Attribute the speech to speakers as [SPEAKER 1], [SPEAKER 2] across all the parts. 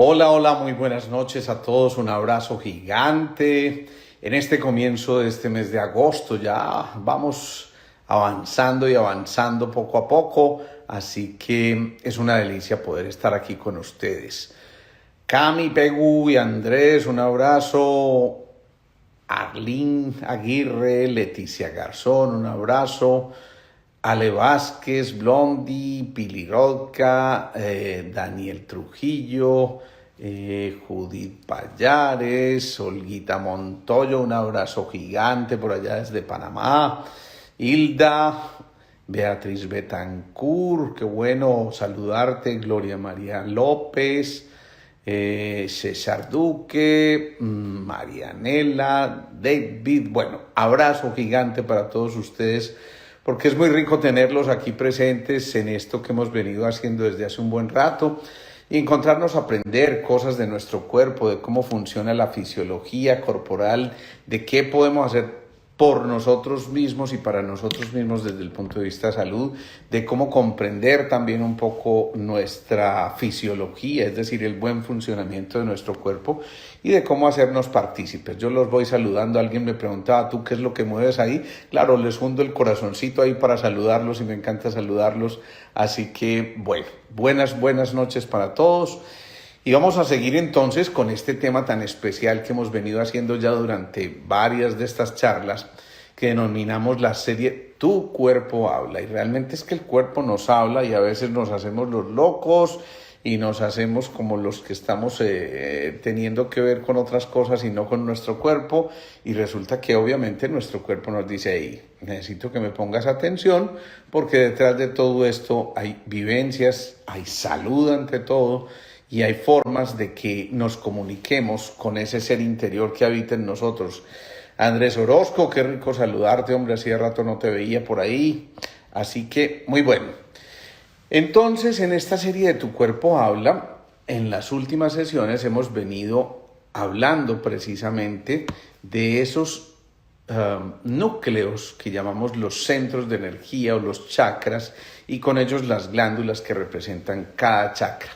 [SPEAKER 1] Hola, hola, muy buenas noches a todos, un abrazo gigante. En este comienzo de este mes de agosto ya vamos avanzando y avanzando poco a poco, así que es una delicia poder estar aquí con ustedes. Cami, Pegu y Andrés, un abrazo. Arlín Aguirre, Leticia Garzón, un abrazo. Ale Vázquez, Blondi, Pili Rodka, Daniel Trujillo, Judith Payares, Olguita Montoyo, un abrazo gigante por allá desde Panamá, Hilda, Beatriz Betancourt, qué bueno saludarte, Gloria María López, César Duque, Marianela, David, bueno, abrazo gigante para todos ustedes, porque es muy rico tenerlos aquí presentes en esto que hemos venido haciendo desde hace un buen rato y encontrarnos a aprender cosas de nuestro cuerpo, de cómo funciona la fisiología corporal, de qué podemos hacer por nosotros mismos y para nosotros mismos desde el punto de vista de salud, de cómo comprender también un poco nuestra fisiología, es decir, el buen funcionamiento de nuestro cuerpo y de cómo hacernos partícipes. Yo los voy saludando, alguien me preguntaba, ¿tú qué es lo que mueves ahí? Claro, les hundo el corazoncito ahí para saludarlos y me encanta saludarlos, así que bueno, buenas noches para todos. Y vamos a seguir entonces con este tema tan especial que hemos venido haciendo ya durante varias de estas charlas que denominamos la serie Tu Cuerpo Habla. Y realmente es que el cuerpo nos habla y a veces nos hacemos los locos y nos hacemos como los que estamos teniendo que ver con otras cosas y no con nuestro cuerpo. Y resulta que obviamente nuestro cuerpo nos dice, hey, necesito que me pongas atención porque detrás de todo esto hay vivencias, hay salud ante todo. Y hay formas de que nos comuniquemos con ese ser interior que habita en nosotros. Andrés Orozco, qué rico saludarte, hombre, hacía rato no te veía por ahí. Así que, muy bueno. Entonces, en esta serie de Tu Cuerpo Habla, en las últimas sesiones hemos venido hablando precisamente de esos núcleos que llamamos los centros de energía o los chakras y con ellos las glándulas que representan cada chakra.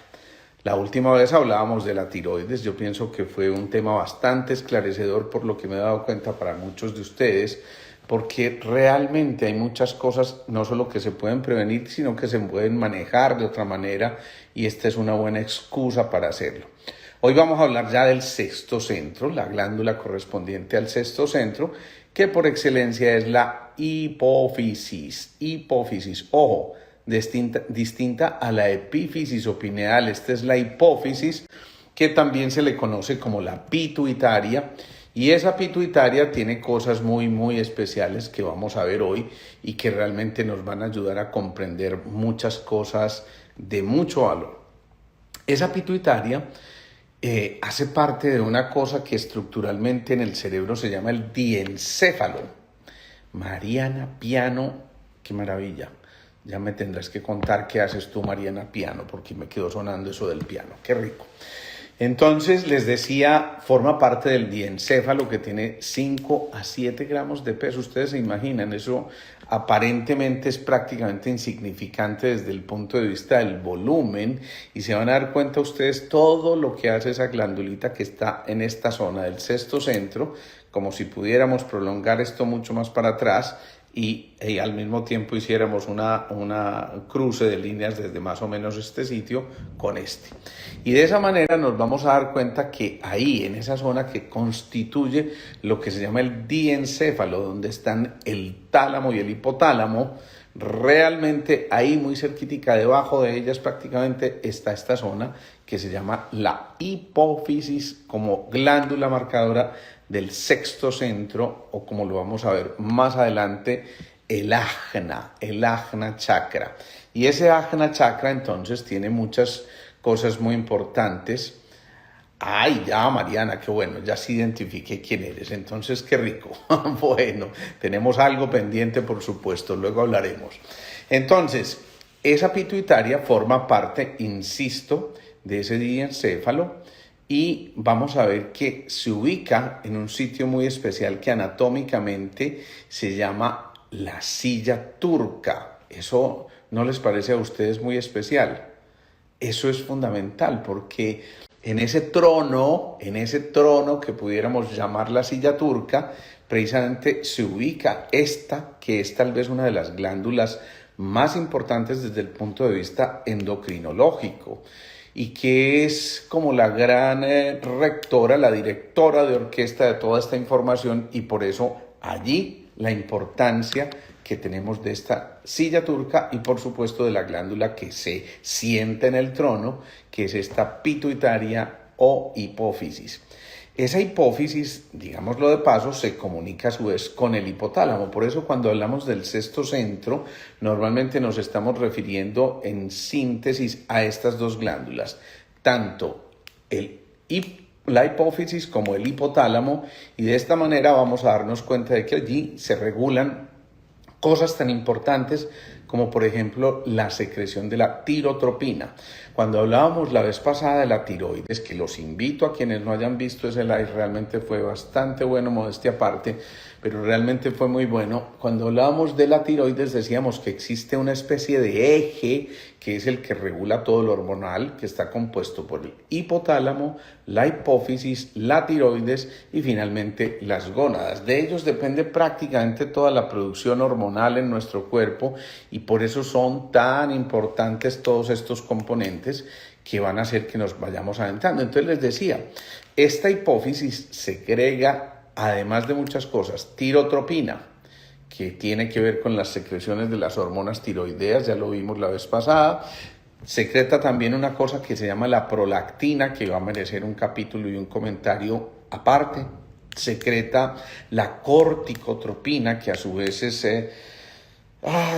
[SPEAKER 1] La última vez hablábamos de la tiroides, yo pienso que fue un tema bastante esclarecedor por lo que me he dado cuenta para muchos de ustedes, porque realmente hay muchas cosas no solo que se pueden prevenir, sino que se pueden manejar de otra manera y esta es una buena excusa para hacerlo. Hoy vamos a hablar ya del sexto centro, la glándula correspondiente al sexto centro, que por excelencia es la hipófisis. Hipófisis, ojo, distinta a la epífisis o pineal. Esta es la hipófisis, que también se le conoce como la pituitaria, y esa pituitaria tiene cosas muy especiales que vamos a ver hoy y que realmente nos van a ayudar a comprender muchas cosas de mucho valor. Esa pituitaria hace parte de una cosa que estructuralmente en el cerebro se llama el diencéfalo. Mariana Piano, qué maravilla. Ya me tendrás que contar qué haces tú, Mariana Piano, porque me quedó sonando eso del piano. Qué rico. Entonces, les decía, forma parte del diencéfalo que tiene 5 a 7 gramos de peso. Ustedes se imaginan, eso aparentemente es prácticamente insignificante desde el punto de vista del volumen y se van a dar cuenta ustedes todo lo que hace esa glandulita que está en esta zona del sexto centro, como si pudiéramos prolongar esto mucho más para atrás y al mismo tiempo hiciéramos una cruce de líneas desde más o menos este sitio con este. Y de esa manera nos vamos a dar cuenta que ahí, en esa zona que constituye lo que se llama el diencéfalo, donde están el tálamo y el hipotálamo, realmente ahí muy cerquítica, debajo de ellas prácticamente está esta zona que se llama la hipófisis como glándula marcadora del sexto centro, o como lo vamos a ver más adelante, el ajna chakra. Y ese ajna chakra entonces tiene muchas cosas muy importantes. Ay, ya Mariana, qué bueno, ya se identifiqué quién eres, entonces qué rico. Bueno, tenemos algo pendiente, por supuesto, luego hablaremos. Entonces, esa pituitaria forma parte, insisto, de ese diencéfalo y vamos a ver que se ubica en un sitio muy especial que anatómicamente se llama la silla turca. ¿Eso no les parece a ustedes muy especial? eso es fundamental porque en ese trono que pudiéramos llamar la silla turca, precisamente se ubica esta, que es tal vez una de las glándulas más importantes desde el punto de vista endocrinológico y que es como la gran rectora, la directora de orquesta de toda esta información, y por eso allí la importancia que tenemos de esta silla turca y por supuesto de la glándula que se sienta en el trono, que es esta pituitaria o hipófisis. Esa hipófisis, digámoslo de paso, se comunica a su vez con el hipotálamo. Por eso cuando hablamos del sexto centro, normalmente nos estamos refiriendo en síntesis a estas dos glándulas, tanto la hipófisis como el hipotálamo, y de esta manera vamos a darnos cuenta de que allí se regulan cosas tan importantes como por ejemplo la secreción de la tirotropina. Cuando hablábamos la vez pasada de la tiroides, que los invito a quienes no hayan visto ese live, realmente fue bastante bueno, modestia aparte, pero realmente fue muy bueno. Cuando hablábamos de la tiroides decíamos que existe una especie de eje que es el que regula todo lo hormonal, que está compuesto por el hipotálamo, la hipófisis, la tiroides y finalmente las gónadas. De ellos depende prácticamente toda la producción hormonal en nuestro cuerpo y por eso son tan importantes todos estos componentes que van a hacer que nos vayamos adentrando. Entonces les decía, esta hipófisis segrega, además de muchas cosas, tirotropina, que tiene que ver con las secreciones de las hormonas tiroideas, ya lo vimos la vez pasada. Secreta también una cosa que se llama la prolactina, que va a merecer un capítulo y un comentario aparte. Secreta la corticotropina, que a su vez es,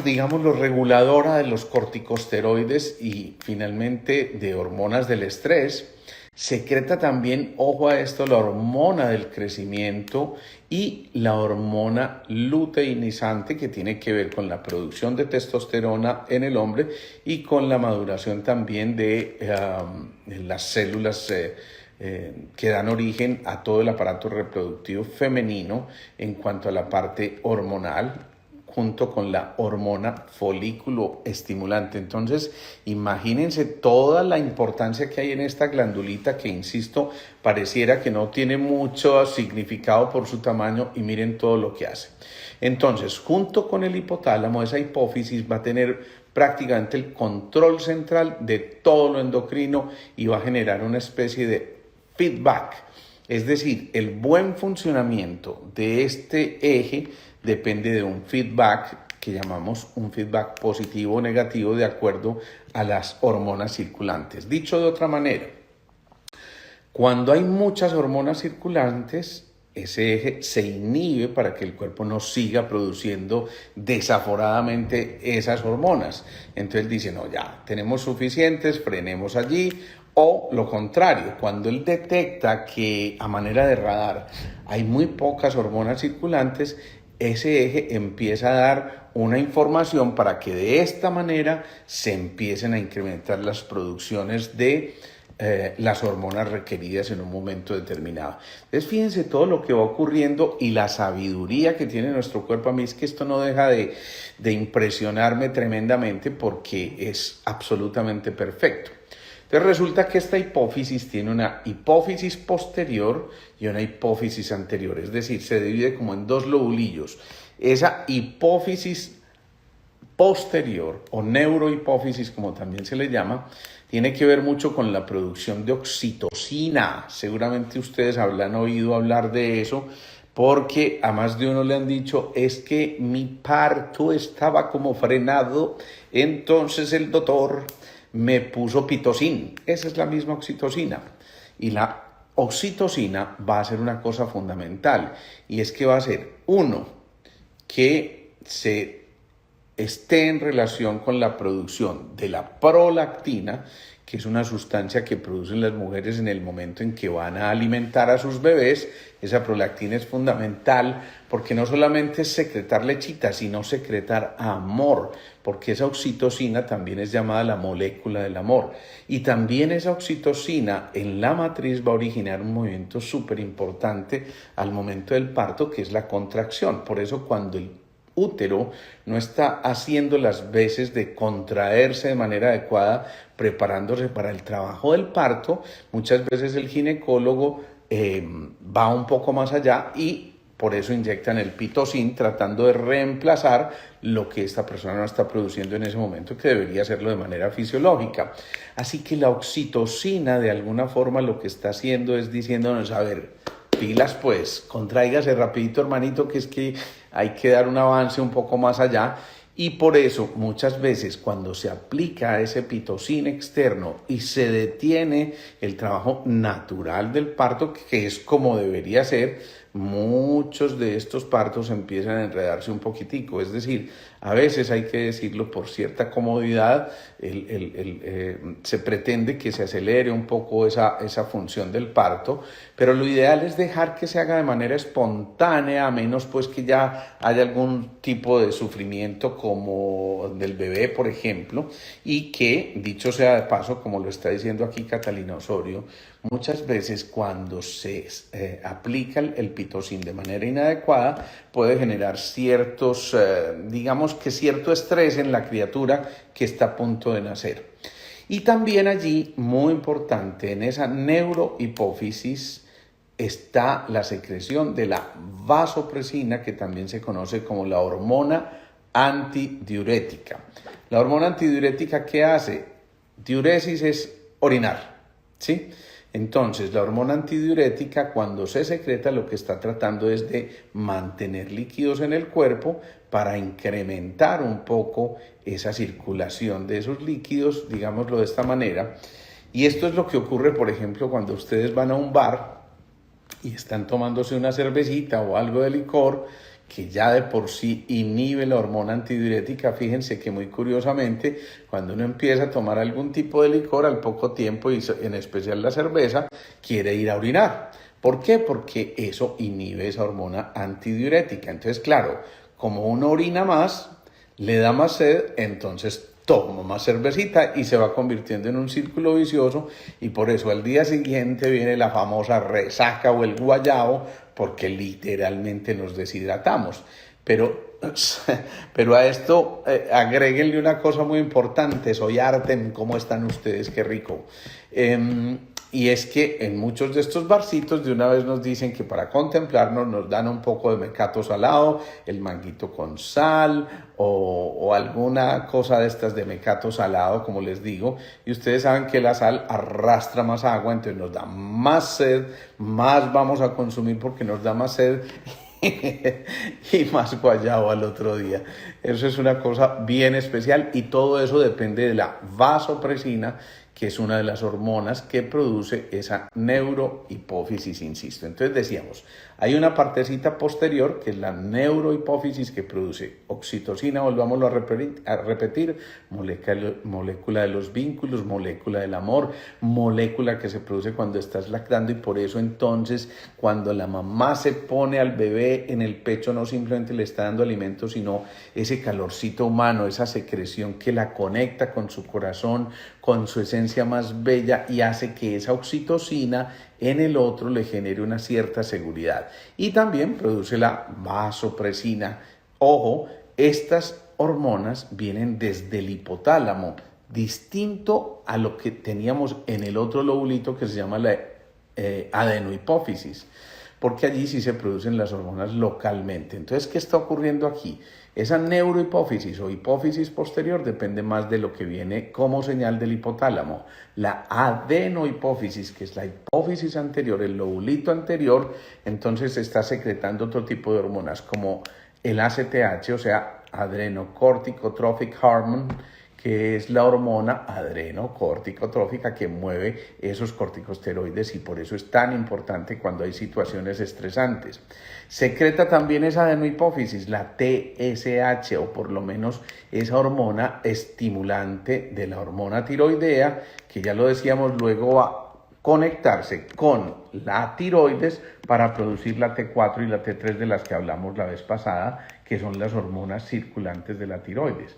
[SPEAKER 1] digámoslo, reguladora de los corticosteroides y finalmente de hormonas del estrés. Secreta también, ojo a esto, la hormona del crecimiento y la hormona luteinizante, que tiene que ver con la producción de testosterona en el hombre y con la maduración también de las células que dan origen a todo el aparato reproductivo femenino en cuanto a la parte hormonal, junto con la hormona folículo estimulante. Entonces, imagínense toda la importancia que hay en esta glandulita que, insisto, pareciera que no tiene mucho significado por su tamaño y miren todo lo que hace. Entonces, junto con el hipotálamo, esa hipófisis va a tener prácticamente el control central de todo lo endocrino y va a generar una especie de feedback. Es decir, el buen funcionamiento de este eje depende de un feedback que llamamos un feedback positivo o negativo de acuerdo a las hormonas circulantes. Dicho de otra manera, cuando hay muchas hormonas circulantes, ese eje se inhibe para que el cuerpo no siga produciendo desaforadamente esas hormonas. Entonces dice, no, ya tenemos suficientes, frenemos allí. O lo contrario, cuando él detecta que a manera de radar hay muy pocas hormonas circulantes, ese eje empieza a dar una información para que de esta manera se empiecen a incrementar las producciones de las hormonas requeridas en un momento determinado. Entonces fíjense todo lo que va ocurriendo y la sabiduría que tiene nuestro cuerpo. A mí es que esto no deja de impresionarme tremendamente porque es absolutamente perfecto. Entonces resulta que esta hipófisis tiene una hipófisis posterior y una hipófisis anterior, es decir, se divide como en dos lobulillos. Esa hipófisis posterior o neurohipófisis, como también se le llama, tiene que ver mucho con la producción de oxitocina. Seguramente ustedes habrán oído hablar de eso, porque a más de uno le han dicho, es que mi parto estaba como frenado, entonces el doctor me puso pitocin. Esa es la misma oxitocina. Y la oxitocina va a ser una cosa fundamental, y es que va a ser, uno, que se esté en relación con la producción de la prolactina, que es una sustancia que producen las mujeres en el momento en que van a alimentar a sus bebés. Esa prolactina es fundamental porque no solamente es secretar lechita, sino secretar amor, porque esa oxitocina también es llamada la molécula del amor. Y también esa oxitocina en la matriz va a originar un movimiento súper importante al momento del parto, que es la contracción. Por eso cuando el útero no está haciendo las veces de contraerse de manera adecuada, preparándose para el trabajo del parto, muchas veces el ginecólogo va un poco más allá y por eso inyectan el pitocin tratando de reemplazar lo que esta persona no está produciendo en ese momento, que debería hacerlo de manera fisiológica. Así que la oxitocina de alguna forma lo que está haciendo es diciéndonos, a ver, pilas pues, contráigase rapidito hermanito, que es que hay que dar un avance un poco más allá. Y por eso muchas veces cuando se aplica ese pitocin externo y se detiene el trabajo natural del parto, que es como debería ser, muchos de estos partos empiezan a enredarse un poquitico. Es decir, a veces hay que decirlo por cierta comodidad, se pretende que se acelere un poco esa función del parto, pero lo ideal es dejar que se haga de manera espontánea, a menos pues que ya haya algún tipo de sufrimiento como del bebé, por ejemplo, y que, dicho sea de paso, como lo está diciendo aquí Catalina Osorio, muchas veces cuando se aplica el pitocin de manera inadecuada puede generar ciertos, digamos que cierto estrés en la criatura que está a punto de nacer. Y también allí, muy importante, en esa neurohipófisis está la secreción de la vasopresina, que también se conoce como la hormona antidiurética. La hormona antidiurética, ¿qué hace? Diuresis es orinar, ¿sí? Entonces, la hormona antidiurética, cuando se secreta, lo que está tratando es de mantener líquidos en el cuerpo para incrementar un poco esa circulación de esos líquidos, digámoslo de esta manera. Y esto es lo que ocurre, por ejemplo, cuando ustedes van a un bar y están tomándose una cervecita o algo de licor, que ya de por sí inhibe la hormona antidiurética. Fíjense que muy curiosamente, cuando uno empieza a tomar algún tipo de licor, al poco tiempo, y en especial la cerveza, quiere ir a orinar. ¿Por qué? Porque eso inhibe esa hormona antidiurética. Entonces, claro, como uno orina más, le da más sed, entonces toma más cervecita y se va convirtiendo en un círculo vicioso, y por eso al día siguiente viene la famosa resaca o el guayabo, porque literalmente nos deshidratamos. Pero a esto agréguenle una cosa muy importante. Soy Artem, ¿cómo están ustedes? Qué rico. Y es que en muchos de estos barcitos de una vez nos dicen que para contemplarnos nos dan un poco de mecato salado, el manguito con sal o alguna cosa de estas de mecato salado, como les digo. Y ustedes saben que la sal arrastra más agua, entonces nos da más sed, más vamos a consumir porque nos da más sed y más guayabo al otro día. Eso es una cosa bien especial, y todo eso depende de la vasopresina, que es una de las hormonas que produce esa neurohipófisis, insisto. Entonces decíamos, hay una partecita posterior que es la neurohipófisis, que produce oxitocina, volvámoslo a repetir, molécula de los vínculos, molécula del amor, molécula que se produce cuando estás lactando, y por eso entonces cuando la mamá se pone al bebé en el pecho, no simplemente le está dando alimento, sino ese calorcito humano, esa secreción que la conecta con su corazón, con su esencia más bella, y hace que esa oxitocina en el otro le genere una cierta seguridad. Y también produce la vasopresina. Ojo, estas hormonas vienen desde el hipotálamo, distinto a lo que teníamos en el otro lobulito que se llama la adenohipófisis, porque allí sí se producen las hormonas localmente. Entonces, ¿qué está ocurriendo aquí? Esa neurohipófisis o hipófisis posterior depende más de lo que viene como señal del hipotálamo. La adenohipófisis, que es la hipófisis anterior, el lobulito anterior, entonces está secretando otro tipo de hormonas como el ACTH, o sea, adrenocorticotrophic hormone, que es la hormona adrenocorticotrófica que mueve esos corticosteroides, y por eso es tan importante cuando hay situaciones estresantes. Secreta también esa adenohipófisis, la TSH, o por lo menos esa hormona estimulante de la hormona tiroidea, que ya lo decíamos, luego va a conectarse con la tiroides para producir la T4 y la T3 de las que hablamos la vez pasada, que son las hormonas circulantes de la tiroides.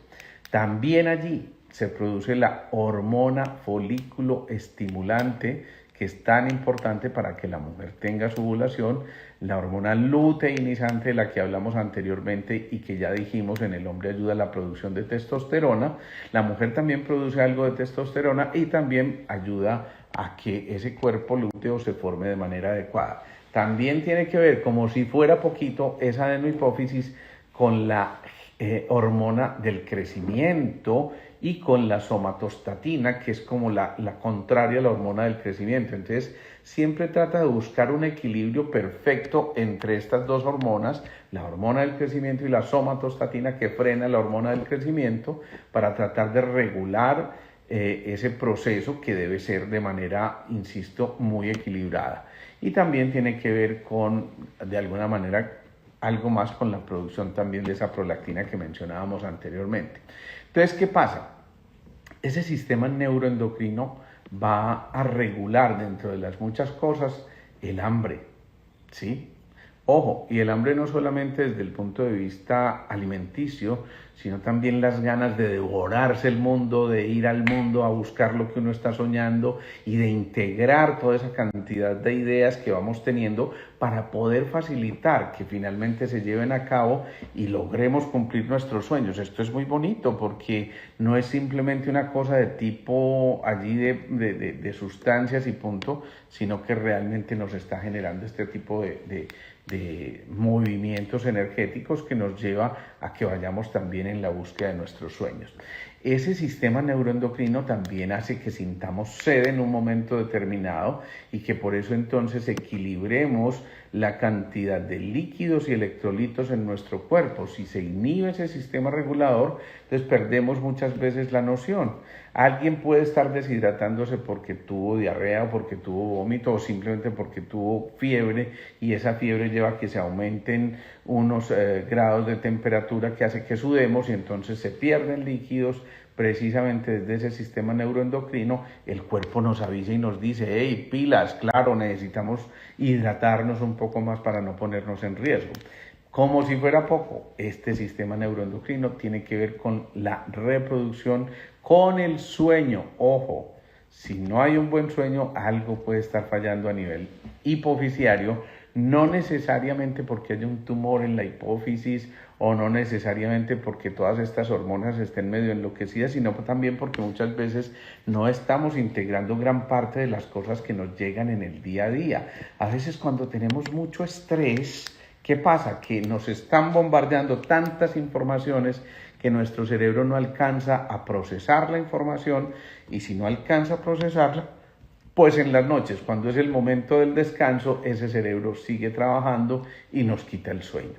[SPEAKER 1] También allí se produce la hormona folículo estimulante, que es tan importante para que la mujer tenga su ovulación, la hormona luteinizante de la que hablamos anteriormente y que ya dijimos en el hombre ayuda a la producción de testosterona, la mujer también produce algo de testosterona y también ayuda a que ese cuerpo lúteo se forme de manera adecuada. También tiene que ver, como si fuera poquito, esa adenohipófisis con la hormona del crecimiento y con la somatostatina, que es como la contraria a la hormona del crecimiento. Entonces, siempre trata de buscar un equilibrio perfecto entre estas dos hormonas, la hormona del crecimiento y la somatostatina, que frena la hormona del crecimiento, para tratar de regular ese proceso que debe ser de manera, insisto, muy equilibrada. Y también tiene que ver con, de alguna manera, algo más con la producción también de esa prolactina que mencionábamos anteriormente. Entonces, ¿qué pasa? Ese sistema neuroendocrino va a regular, dentro de las muchas cosas, el hambre, ¿sí? Ojo, y el hambre no solamente desde el punto de vista alimenticio, sino también las ganas de devorarse el mundo, de ir al mundo a buscar lo que uno está soñando y de integrar toda esa cantidad de ideas que vamos teniendo para poder facilitar que finalmente se lleven a cabo y logremos cumplir nuestros sueños. Esto es muy bonito porque no es simplemente una cosa de tipo allí de sustancias y punto, sino que realmente nos está generando este tipo de movimientos energéticos que nos lleva a que vayamos también en la búsqueda de nuestros sueños. Ese sistema neuroendocrino también hace que sintamos sed en un momento determinado y que por eso entonces equilibremos la cantidad de líquidos y electrolitos en nuestro cuerpo. Si se inhibe ese sistema regulador, entonces perdemos muchas veces la noción. Alguien puede estar deshidratándose porque tuvo diarrea o porque tuvo vómito o simplemente porque tuvo fiebre y esa fiebre lleva a que se aumenten unos grados de temperatura que hace que sudemos y entonces se pierden líquidos. Precisamente desde ese sistema neuroendocrino, el cuerpo nos avisa y nos dice, hey, pilas, claro, necesitamos hidratarnos un poco más para no ponernos en riesgo. Como si fuera poco, este sistema neuroendocrino tiene que ver con la reproducción, con el sueño. Ojo, si no hay un buen sueño, algo puede estar fallando a nivel hipofisiario, no necesariamente porque haya un tumor en la hipófisis o no necesariamente porque todas estas hormonas estén medio enloquecidas, sino también porque muchas veces no estamos integrando gran parte de las cosas que nos llegan en el día a día. A veces cuando tenemos mucho estrés, ¿qué pasa? Que nos están bombardeando tantas informaciones que nuestro cerebro no alcanza a procesar la información y si no alcanza a procesarla, pues en las noches, cuando es el momento del descanso, ese cerebro sigue trabajando y nos quita el sueño.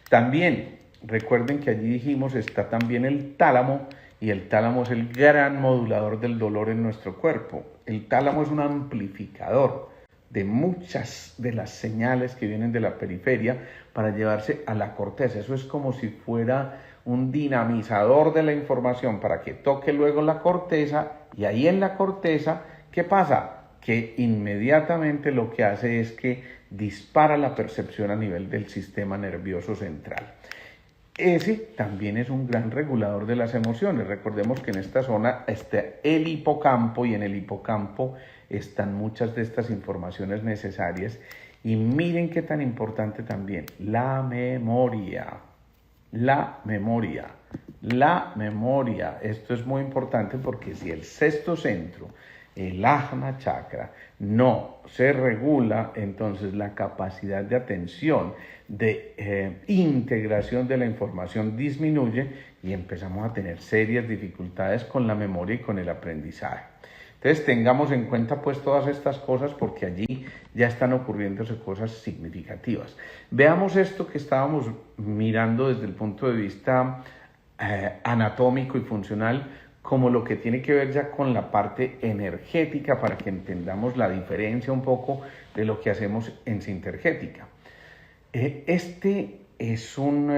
[SPEAKER 1] También, recuerden que allí dijimos, está también el tálamo, y el tálamo es el gran modulador del dolor en nuestro cuerpo. El tálamo es un amplificador de muchas de las señales que vienen de la periferia para llevarse a la corteza. Eso es como si fuera un dinamizador de la información para que toque luego la corteza, y ahí en la corteza, ¿qué pasa? Que inmediatamente lo que hace es que dispara la percepción a nivel del sistema nervioso central. Ese también es un gran regulador de las emociones. Recordemos que en esta zona está el hipocampo y en el hipocampo están muchas de estas informaciones necesarias. Y miren qué tan importante también, la memoria. La memoria. La memoria. Esto es muy importante porque si el sexto centro, el Ajna Chakra, no se regula, entonces la capacidad de atención, de integración de la información disminuye y empezamos a tener serias dificultades con la memoria y con el aprendizaje. Entonces tengamos en cuenta pues todas estas cosas porque allí ya están ocurriéndose cosas significativas. Veamos esto que estábamos mirando desde el punto de vista anatómico y funcional como lo que tiene que ver ya con la parte energética para que entendamos la diferencia un poco de lo que hacemos en Sintergética. Este es un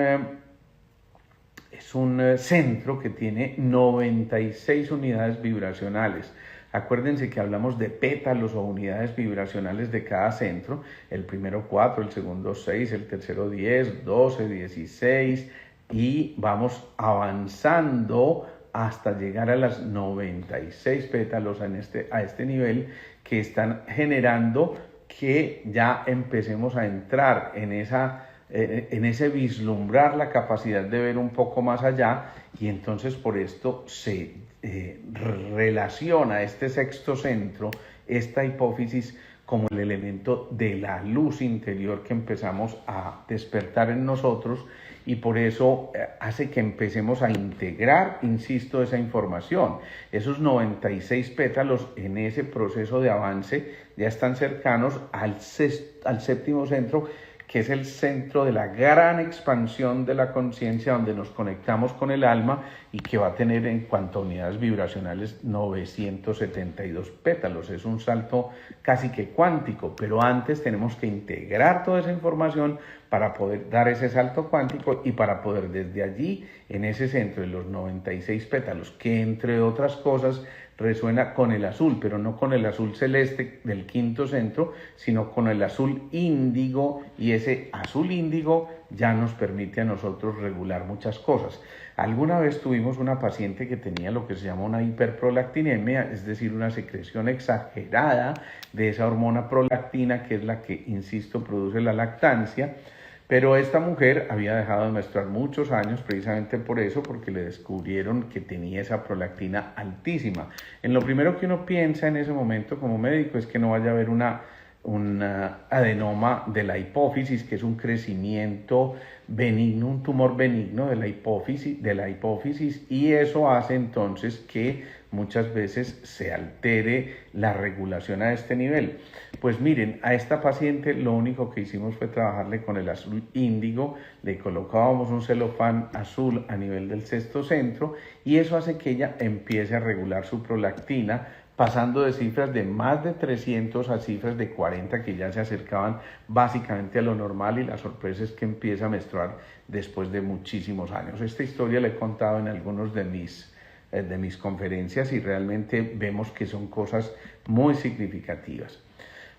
[SPEAKER 1] centro que tiene 96 unidades vibracionales. Acuérdense que hablamos de pétalos o unidades vibracionales de cada centro. El primero 4, el segundo 6, el tercero 10, 12, 16 y vamos avanzando hasta llegar a las 96 pétalos a este nivel, que están generando que ya empecemos a entrar en ese vislumbrar la capacidad de ver un poco más allá, y entonces por esto se relaciona este sexto centro, esta hipófisis, como el elemento de la luz interior que empezamos a despertar en nosotros, y por eso hace que empecemos a integrar, insisto, esa información. Esos 96 pétalos en ese proceso de avance ya están cercanos al séptimo centro, que es el centro de la gran expansión de la conciencia, donde nos conectamos con el alma y que va a tener en cuanto a unidades vibracionales 972 pétalos. Es un salto casi que cuántico, pero antes tenemos que integrar toda esa información para poder dar ese salto cuántico y para poder desde allí, en ese centro de los 96 pétalos, que entre otras cosas resuena con el azul, pero no con el azul celeste del quinto centro, sino con el azul índigo, y ese azul índigo ya nos permite a nosotros regular muchas cosas. Alguna vez tuvimos una paciente que tenía lo que se llama una hiperprolactinemia, es decir, una secreción exagerada de esa hormona prolactina, que es la que, insisto, produce la lactancia. Pero esta mujer había dejado de menstruar muchos años precisamente por eso, porque le descubrieron que tenía esa prolactina altísima. En lo primero que uno piensa en ese momento como médico es que no vaya a haber un adenoma de la hipófisis, que es un crecimiento benigno, un tumor benigno de la hipófisis, y eso hace entonces que muchas veces se altere la regulación a este nivel. Pues miren, a esta paciente lo único que hicimos fue trabajarle con el azul índigo, le colocábamos un celofán azul a nivel del sexto centro, y eso hace que ella empiece a regular su prolactina, pasando de cifras de más de 300 a cifras de 40, que ya se acercaban básicamente a lo normal, y la sorpresa es que empieza a menstruar después de muchísimos años. Esta historia la he contado en algunos de mis conferencias, y realmente vemos que son cosas muy significativas.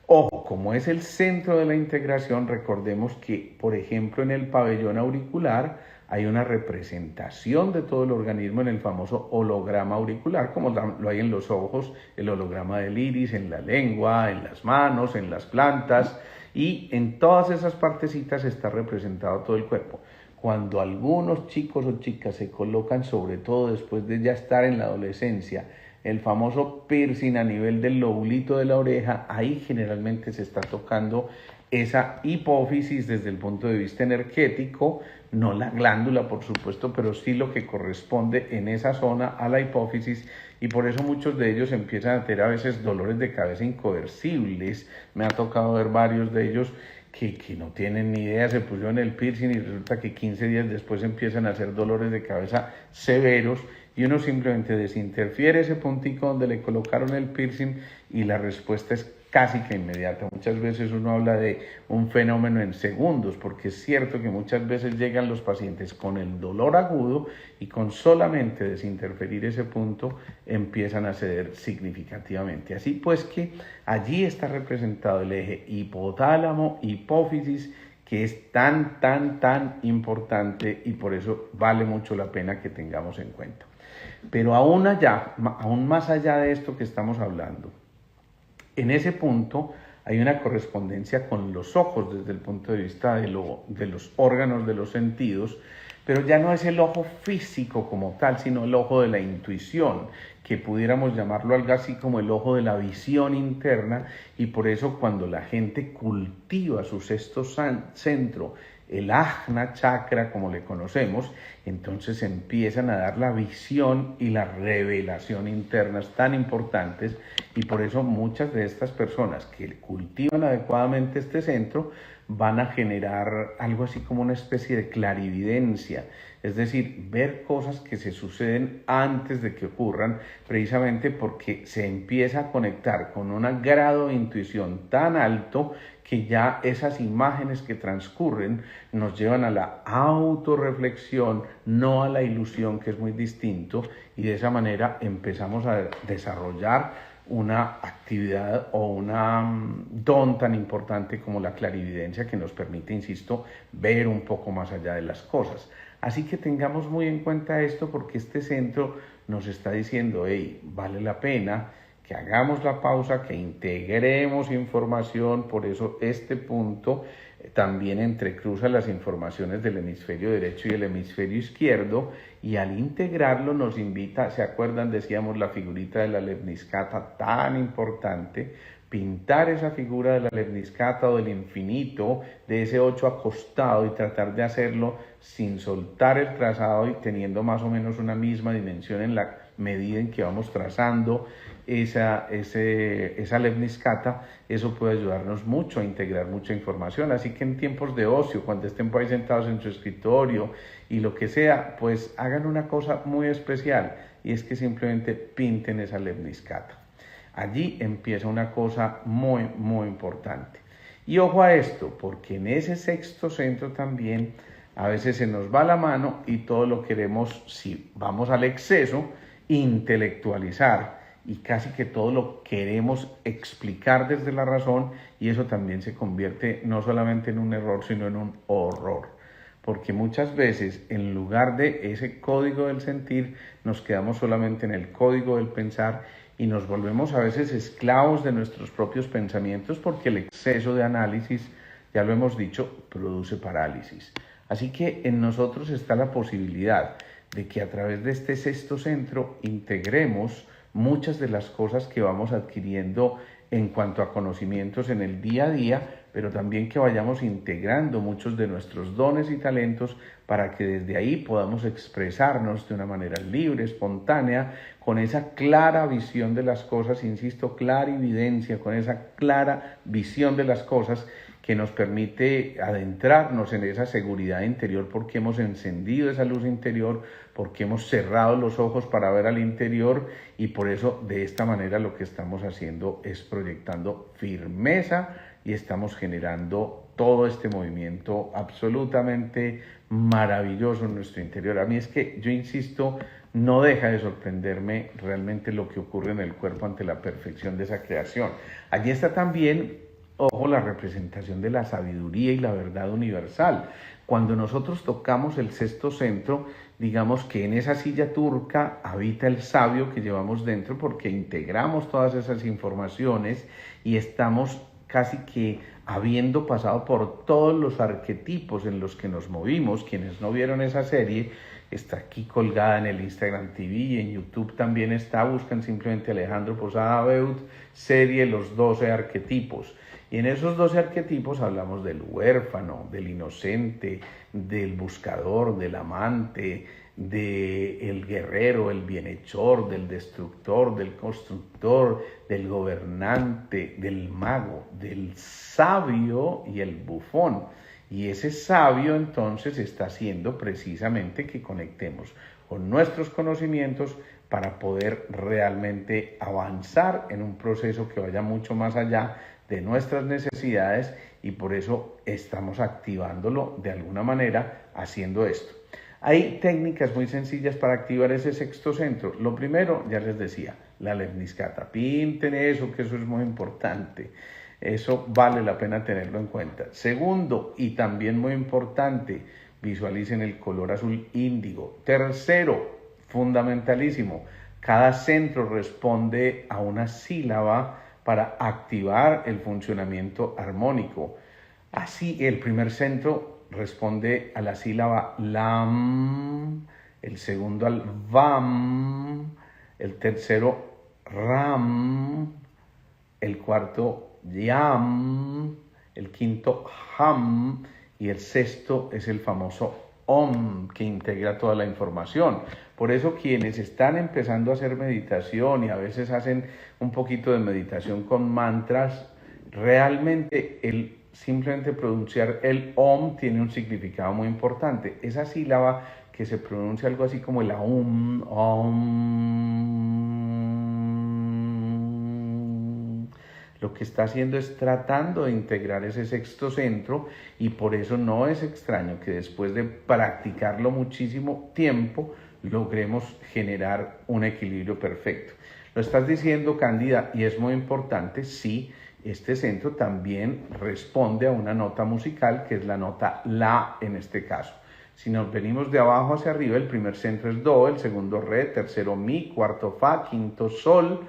[SPEAKER 1] Ojo, como es el centro de la integración, recordemos que, por ejemplo, en el pabellón auricular hay una representación de todo el organismo en el famoso holograma auricular, como lo hay en los ojos, el holograma del iris, en la lengua, en las manos, en las plantas, y en todas esas partecitas está representado todo el cuerpo. Cuando algunos chicos o chicas se colocan, sobre todo después de ya estar en la adolescencia, el famoso piercing a nivel del lobulito de la oreja, ahí generalmente se está tocando esa hipófisis desde el punto de vista energético, no la glándula por supuesto, pero sí lo que corresponde en esa zona a la hipófisis, y por eso muchos de ellos empiezan a tener a veces dolores de cabeza incoercibles. Me ha tocado ver varios de ellos que no tienen ni idea, se pusieron el piercing y resulta que 15 días después empiezan a hacer dolores de cabeza severos, y uno simplemente desinterfiere ese puntico donde le colocaron el piercing y la respuesta es casi que inmediata. Muchas veces uno habla de un fenómeno en segundos, porque es cierto que muchas veces llegan los pacientes con el dolor agudo y con solamente desinterferir ese punto empiezan a ceder significativamente. Así pues que allí está representado el eje hipotálamo-hipófisis, que es tan importante, y por eso vale mucho la pena que tengamos en cuenta. Pero aún más allá de esto que estamos hablando, en ese punto hay una correspondencia con los ojos desde el punto de vista de los órganos de los sentidos, pero ya no es el ojo físico como tal, sino el ojo de la intuición, que pudiéramos llamarlo algo así como el ojo de la visión interna, y por eso cuando la gente cultiva su sexto centro, el Ajna chakra como le conocemos, entonces empiezan a dar la visión y la revelación internas tan importantes, y por eso muchas de estas personas que cultivan adecuadamente este centro van a generar algo así como una especie de clarividencia, es decir, ver cosas que se suceden antes de que ocurran, precisamente porque se empieza a conectar con un grado de intuición tan alto que ya esas imágenes que transcurren nos llevan a la autorreflexión, no a la ilusión, que es muy distinto, y de esa manera empezamos a desarrollar una actividad o una don tan importante como la clarividencia, que nos permite, insisto, ver un poco más allá de las cosas. Así que tengamos muy en cuenta esto, porque este centro nos está diciendo, hey, vale la pena que hagamos la pausa, que integremos información. Por eso este punto también entrecruza las informaciones del hemisferio derecho y el hemisferio izquierdo, y al integrarlo nos invita, ¿se acuerdan? Decíamos la figurita de la lemniscata tan importante, pintar esa figura de la lemniscata o del infinito, de ese 8 acostado, y tratar de hacerlo sin soltar el trazado y teniendo más o menos una misma dimensión en la medida en que vamos trazando esa lemniscata. Eso puede ayudarnos mucho a integrar mucha información. Así que en tiempos de ocio, cuando estén por ahí sentados en su escritorio y lo que sea, pues hagan una cosa muy especial, y es que simplemente pinten esa lemniscata. Allí empieza una cosa muy, muy importante. Y ojo a esto, porque en ese sexto centro también a veces se nos va la mano y todo lo queremos, si vamos al exceso, intelectualizar, y casi que todo lo queremos explicar desde la razón, y eso también se convierte no solamente en un error, sino en un horror. Porque muchas veces, en lugar de ese código del sentir, nos quedamos solamente en el código del pensar, y nos volvemos a veces esclavos de nuestros propios pensamientos, porque el exceso de análisis, ya lo hemos dicho, produce parálisis. Así que en nosotros está la posibilidad de que a través de este sexto centro integremos muchas de las cosas que vamos adquiriendo en cuanto a conocimientos en el día a día, pero también que vayamos integrando muchos de nuestros dones y talentos para que desde ahí podamos expresarnos de una manera libre, espontánea, con esa clara visión de las cosas, insisto, clarividencia, con esa clara visión de las cosas que nos permite adentrarnos en esa seguridad interior, porque hemos encendido esa luz interior, porque hemos cerrado los ojos para ver al interior, y por eso de esta manera lo que estamos haciendo es proyectando firmeza y estamos generando todo este movimiento absolutamente maravilloso en nuestro interior. A mí es que, yo insisto, no deja de sorprenderme realmente lo que ocurre en el cuerpo ante la perfección de esa creación. Allí está también, ojo, la representación de la sabiduría y la verdad universal. Cuando nosotros tocamos el sexto centro, digamos que en esa silla turca habita el sabio que llevamos dentro, porque integramos todas esas informaciones y estamos casi que habiendo pasado por todos los arquetipos en los que nos movimos. Quienes no vieron esa serie, está aquí colgada en el Instagram TV, y en YouTube también está. Buscan simplemente Alejandro Posada Beut, serie Los 12 arquetipos. Y en esos 12 arquetipos hablamos del huérfano, del inocente, del buscador, del amante, del guerrero, el bienhechor, del destructor, del constructor, del gobernante, del mago, del sabio y el bufón. Y ese sabio entonces está haciendo precisamente que conectemos con nuestros conocimientos para poder realmente avanzar en un proceso que vaya mucho más allá de nuestras necesidades, y por eso estamos activándolo de alguna manera haciendo esto. Hay técnicas muy sencillas para activar ese sexto centro. Lo primero, ya les decía, la lemniscata. Pinten eso, que eso es muy importante. Eso vale la pena tenerlo en cuenta. Segundo, y también muy importante, visualicen el color azul índigo. Tercero, fundamentalísimo, cada centro responde a una sílaba para activar el funcionamiento armónico. Así, el primer centro responde a la sílaba lam, el segundo al vam, el tercero ram, el cuarto yam, el quinto ham, y el sexto es el famoso Om, que integra toda la información. Por eso quienes están empezando a hacer meditación y a veces hacen un poquito de meditación con mantras, realmente el simplemente pronunciar el Om tiene un significado muy importante. Esa sílaba que se pronuncia algo así como el Om, lo que está haciendo es tratando de integrar ese sexto centro, y por eso no es extraño que después de practicarlo muchísimo tiempo logremos generar un equilibrio perfecto. Lo estás diciendo, Cándida, y es muy importante. Sí, este centro también responde a una nota musical, que es la nota La en este caso. Si nos venimos de abajo hacia arriba, el primer centro es Do, el segundo Re, tercero Mi, cuarto Fa, quinto Sol,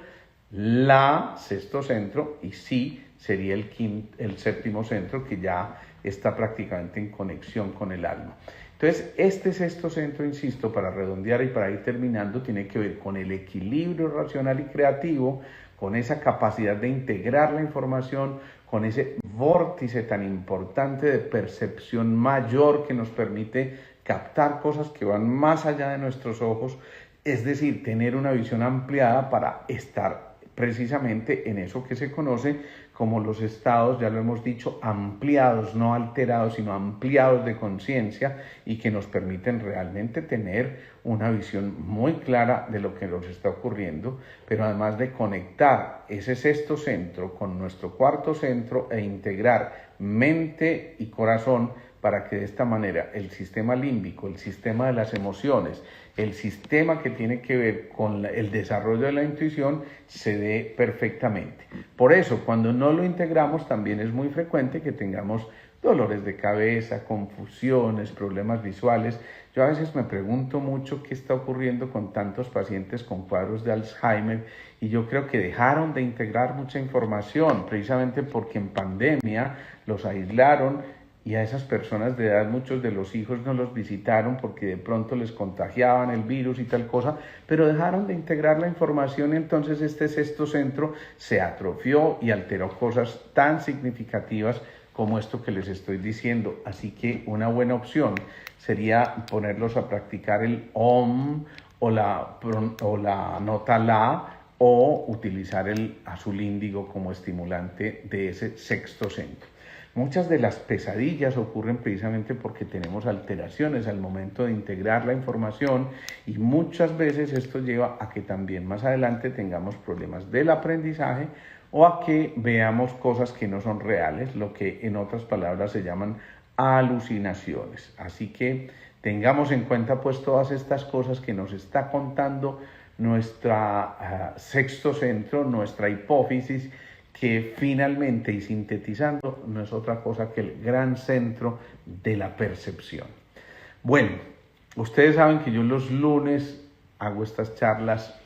[SPEAKER 1] la sexto centro y si sería el séptimo centro que ya está prácticamente en conexión con el alma. Entonces, este sexto centro, insisto, para redondear y para ir terminando, tiene que ver con el equilibrio racional y creativo, con esa capacidad de integrar la información, con ese vórtice tan importante de percepción mayor que nos permite captar cosas que van más allá de nuestros ojos, es decir, tener una visión ampliada para estar precisamente en eso que se conoce como los estados, ya lo hemos dicho, ampliados, no alterados, sino ampliados de conciencia y que nos permiten realmente tener una visión muy clara de lo que nos está ocurriendo, pero además de conectar ese sexto centro con nuestro cuarto centro e integrar mente y corazón para que de esta manera el sistema límbico, el sistema de las emociones, el sistema que tiene que ver con el desarrollo de la intuición se dé perfectamente. Por eso, cuando no lo integramos, también es muy frecuente que tengamos dolores de cabeza, confusiones, problemas visuales. Yo a veces me pregunto mucho qué está ocurriendo con tantos pacientes con cuadros de Alzheimer y yo creo que dejaron de integrar mucha información, precisamente porque en pandemia los aislaron y a esas personas de edad muchos de los hijos no los visitaron porque de pronto les contagiaban el virus y tal cosa, pero dejaron de integrar la información y entonces este sexto centro se atrofió y alteró cosas tan significativas como esto que les estoy diciendo. Así que una buena opción sería ponerlos a practicar el OM o la nota LA o utilizar el azul índigo como estimulante de ese sexto centro. Muchas de las pesadillas ocurren precisamente porque tenemos alteraciones al momento de integrar la información y muchas veces esto lleva a que también más adelante tengamos problemas del aprendizaje o a que veamos cosas que no son reales, lo que en otras palabras se llaman alucinaciones. Así que tengamos en cuenta pues todas estas cosas que nos está contando nuestra sexto centro, nuestra hipófisis, que finalmente y sintetizando no es otra cosa que el gran centro de la percepción. Bueno, ustedes saben que yo los lunes hago estas charlas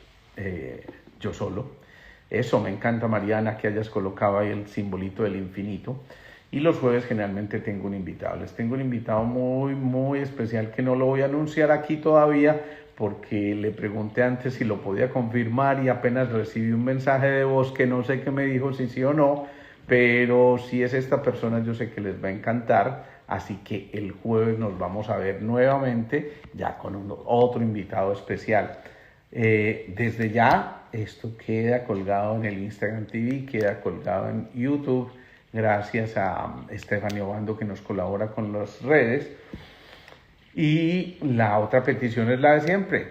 [SPEAKER 1] yo solo. Eso me encanta, Mariana, que hayas colocado ahí el simbolito del infinito. Y los jueves generalmente tengo un invitado. Les tengo un invitado muy, muy especial que no lo voy a anunciar aquí todavía porque le pregunté antes si lo podía confirmar y apenas recibí un mensaje de voz que no sé qué me dijo, si sí o no, pero si es esta persona yo sé que les va a encantar, así que el jueves nos vamos a ver nuevamente ya con otro invitado especial. Desde ya esto queda colgado en el Instagram TV, queda colgado en YouTube, gracias a Estefanía Obando que nos colabora con las redes. Y la otra petición es la de siempre.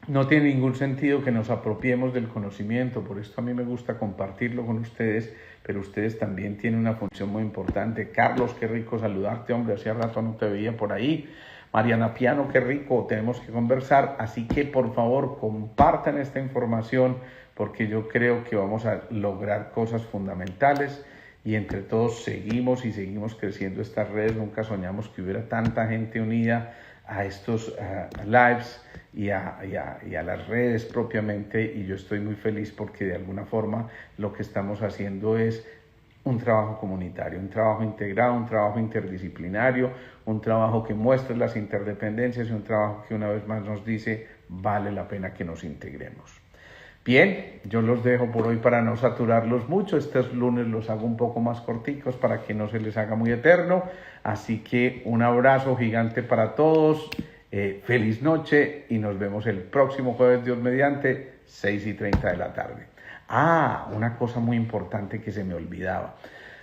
[SPEAKER 1] No tiene ningún sentido que nos apropiemos del conocimiento, por esto a mí me gusta compartirlo con ustedes, pero ustedes también tienen una función muy importante. Carlos, qué rico saludarte, hombre, hacía rato no te veía por ahí. Mariana Piano, qué rico, tenemos que conversar, así que por favor compartan esta información porque yo creo que vamos a lograr cosas fundamentales. Y entre todos seguimos creciendo estas redes. Nunca soñamos que hubiera tanta gente unida a estos lives y a las redes propiamente. Y yo estoy muy feliz porque de alguna forma lo que estamos haciendo es un trabajo comunitario, un trabajo integrado, un trabajo interdisciplinario, un trabajo que muestra las interdependencias y un trabajo que una vez más nos dice vale la pena que nos integremos. Bien, yo los dejo por hoy para no saturarlos mucho. Estos lunes los hago un poco más corticos para que no se les haga muy eterno. Así que un abrazo gigante para todos. Feliz noche y nos vemos el próximo jueves, Dios mediante, 6:30 de la tarde. Una cosa muy importante que se me olvidaba.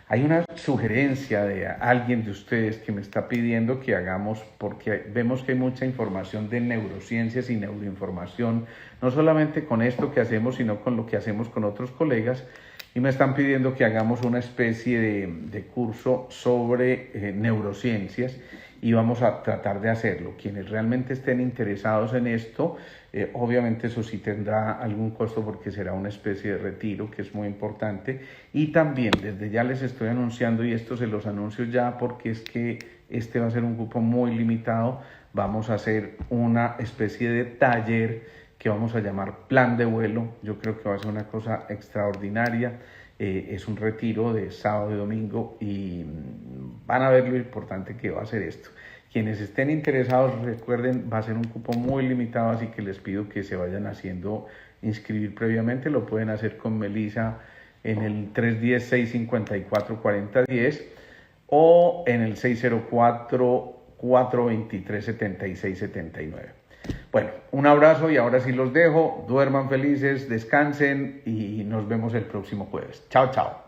[SPEAKER 1] Hay una sugerencia de alguien de ustedes que me está pidiendo que hagamos, porque vemos que hay mucha información de neurociencias y neuroinformación, no solamente con esto que hacemos, sino con lo que hacemos con otros colegas, y me están pidiendo que hagamos una especie de curso sobre neurociencias, y vamos a tratar de hacerlo. Quienes realmente estén interesados en esto, obviamente eso sí tendrá algún costo porque será una especie de retiro que es muy importante. Y también desde ya les estoy anunciando, y esto se los anuncio ya porque es que este va a ser un grupo muy limitado, vamos a hacer una especie de taller que vamos a llamar Plan de Vuelo. Yo creo que va a ser una cosa extraordinaria. Es un retiro de sábado y domingo y van a ver lo importante que va a ser esto. Quienes estén interesados, recuerden, va a ser un cupo muy limitado, así que les pido que se vayan inscribir previamente. Lo pueden hacer con Melissa en el 310-654-4010 o en el 604-423-7679. Bueno, un abrazo y ahora sí los dejo. Duerman felices, descansen y nos vemos el próximo jueves. Chao, chao.